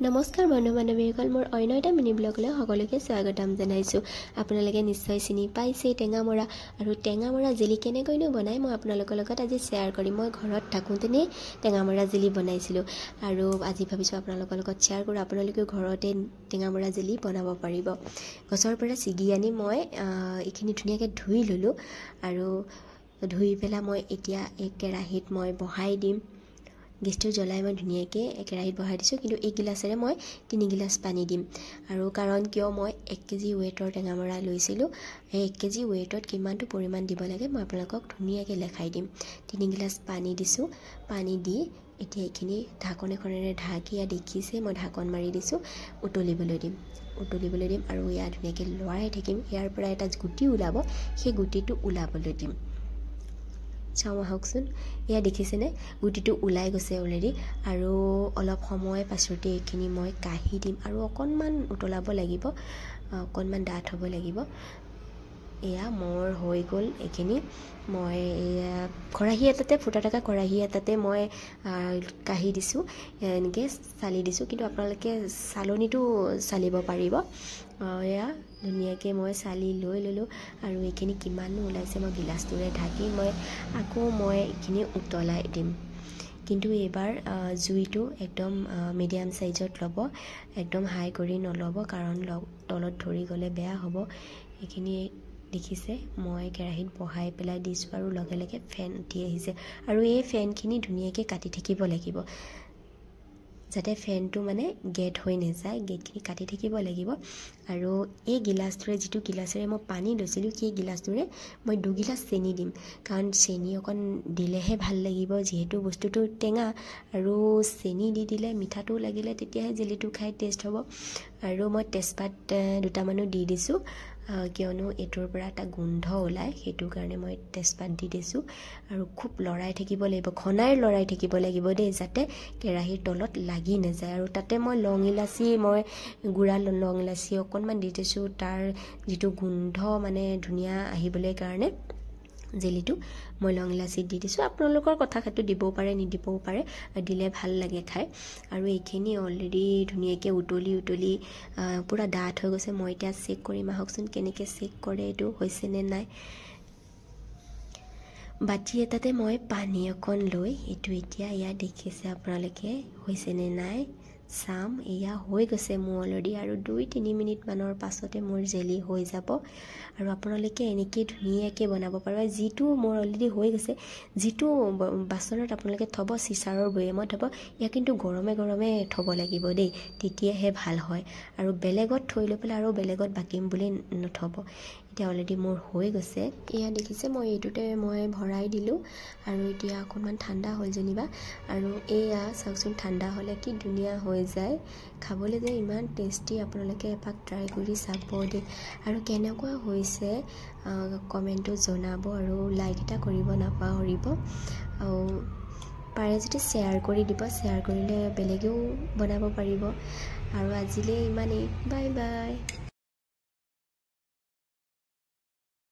নমস্কাৰ বন্ধু বান্ধৱীসকল, মোৰ অন্য এটা মিনি ব্লগলৈ সকলোকে স্বাগতম জনাইছোঁ। আপোনালোকে নিশ্চয় চিনি পাইছে টেঙামৰা, আৰু টেঙামৰা জেলি কেনেকৈনো বনাই মই আপোনালোকৰ লগত আজি শ্বেয়াৰ কৰিম। মই ঘৰত থাকোঁতেনে টেঙামৰা জেলি বনাইছিলোঁ, আৰু আজি ভাবিছোঁ আপোনালোকৰ লগত শ্বেয়াৰ কৰোঁ। আপোনালোকেও ঘৰতে টেঙামৰা জেলি বনাব পাৰিব। গছৰ পৰা ছিগি আনি মই এইখিনি ধুনীয়াকৈ ধুই ল'লোঁ, আৰু ধুই পেলাই মই এতিয়া এই কেৰাহীত মই বহাই দিম। গেছটো জ্বলাই মই ধুনীয়াকৈ কেৰাহীত বহাই দিছোঁ, কিন্তু এই গিলাচেৰে মই 3 গিলাচ পানী দিম। আৰু কাৰণ কিয় মই 1 কেজি ৱেইটৰ টেঙামৰা লৈছিলোঁ, সেই 1 কেজি ৱেইটত কিমানটো পৰিমাণ দিব লাগে মই আপোনালোকক ধুনীয়াকৈ লেখাই দিম। 3 গিলাচ পানী দিছোঁ। পানী দি এতিয়া এইখিনি ঢাকন এখনেৰে ঢাকি দেখিছে মই ঢাকন মাৰি দিছোঁ। উতলিবলৈ দিম আৰু ইয়াত ধুনীয়াকৈ লৰাই থাকিম। ইয়াৰ পৰা এটা গুটি ওলাব, সেই গুটিটো ওলাবলৈ দিম। চাওঁ আহকচোন, এয়া দেখিছেনে গুটিটো ওলাই গৈছে অলৰেডি। আৰু অলপ সময় পাছতে এইখিনি মই কাঢ়ি দিম, আৰু অকণমান উতলাব লাগিব, অকণমান ডাঠ হ'ব লাগিব। এয়া মোৰ হৈ গ'ল এইখিনি। মই এয়া খৰাহী এটাতে, ফুটা থকা খৰাহী এটাতে মই কাঢ়ি দিছোঁ, এনেকৈ চালি দিছোঁ, কিন্তু আপোনালোকে চালনীটো চালিব পাৰিব। এয়া ধুনীয়াকৈ মই চালি লৈ ল'লোঁ, আৰু এইখিনি কিমাননো ওলাইছে মই গিলাচটোৰে ঢাকি মই এইখিনি উতলাই দিম। কিন্তু এইবাৰ জুইটো একদম মিডিয়াম চাইজত ল'ব, একদম হাই কৰি নল'ব, কাৰণ তলত ধৰি গ'লে বেয়া হ'ব। এইখিনি দেখিছে মই কেৰাহীত বহাই পেলাই দিছোঁ, আৰু লগে লগে ফেন উঠি আহিছে। আৰু এই ফেনখিনি ধুনীয়াকৈ কাটি থাকিব লাগিব, যাতে ফেনটো মানে গেট হৈ নাযায়, গেটখিনি কাটি থাকিব লাগিব। আৰু এই গিলাচটোৰে, যিটো গিলাচেৰে মই পানী লৈছিলোঁ, সেই গিলাচটোৰে মই 2 গিলাচ চেনি দিম, কাৰণ চেনি অকণ দিলেহে ভাল লাগিব, যিহেতু বস্তুটো টেঙা, আৰু চেনি দি দিলে মিঠাটো লাগিলে তেতিয়াহে জেলিটো খাই টেষ্ট হ'ব। আৰু মই তেজপাত দুটামানো দি দিছোঁ, কিয়নো এইটোৰ পৰা এটা গোন্ধ ওলায়, সেইটো কাৰণে মই তেজপাত দি দিছোঁ। আৰু খুব লৰাই থাকিব লাগিব, ঘনাই লৰাই থাকিব লাগিব দেই, যাতে কেৰাহীৰ তলত লাগি নাযায়। আৰু তাতে মই লং ইলাচি, গুড়া লং ইলাচি অকণমান দি দিছোঁ, তাৰ যিটো গোন্ধ মানে ধুনীয়া আহিবলৈ কাৰণে জেলিটো মই লং ইলাচি দি দিছোঁ। আপোনালোকৰ কথা খাটো দিবও পাৰে, নিদিবও পাৰে, দিলে ভাল লাগে খাই। আৰু এইখিনি অলৰেডি ধুনীয়াকৈ উতলি পূৰা ডাঠ হৈ গৈছে। মই এতিয়া চেক কৰিম আহকচোন, কেনেকৈ চেক কৰে এইটো হৈছেনে নাই। বাতি এটাতে মই পানী অকণ লৈ এইটো এতিয়া ইয়াত দেখিছে আপোনালোকে হৈছেনে নাই চাম। এয়া হৈ গৈছে মোৰ অলৰেডি, আৰু 2-3 মিনিটমানৰ পাছতে মোৰ জেলি হৈ যাব। আৰু আপোনালোকে এনেকৈ ধুনীয়াকৈ বনাব পাৰিব। যিটো মোৰ অলৰেডি হৈ গৈছে, যিটো বাচনত আপোনালোকে থ'ব, চিচাৰৰ বৈয়ামত থ'ব, ইয়াক কিন্তু গৰমে থ'ব লাগিব দেই, তেতিয়াহে ভাল হয়। আৰু বেলেগত থৈ লৈ পেলাই আৰু বেলেগত বাকিম বুলি নথ'ব। এতিয়া অলৰেডি মোৰ হৈ গৈছে, এয়া দেখিছে মই এইটোতে মই ভৰাই দিলোঁ, আৰু এতিয়া অকণমান ঠাণ্ডা হ'ল যেনিবা। আৰু এয়া চাওকচোন, ঠাণ্ডা হ'লে কি ধুনীয়া হৈ যায়, খাবলৈ যে ইমান টেষ্টি। আপোনালোকে এপাক ট্ৰাই কৰি চাব দেই। আৰু কেনেকুৱা হৈছে কমেণ্টটো জনাব, আৰু লাইক এটা কৰিব নাপাহৰিব। আৰু পাৰে যদি শ্বেয়াৰ কৰি দিব, শ্বেয়াৰ কৰিলে বেলেগেও বনাব পাৰিব। আৰু আজিলৈ ইমানেই, বাই বাই।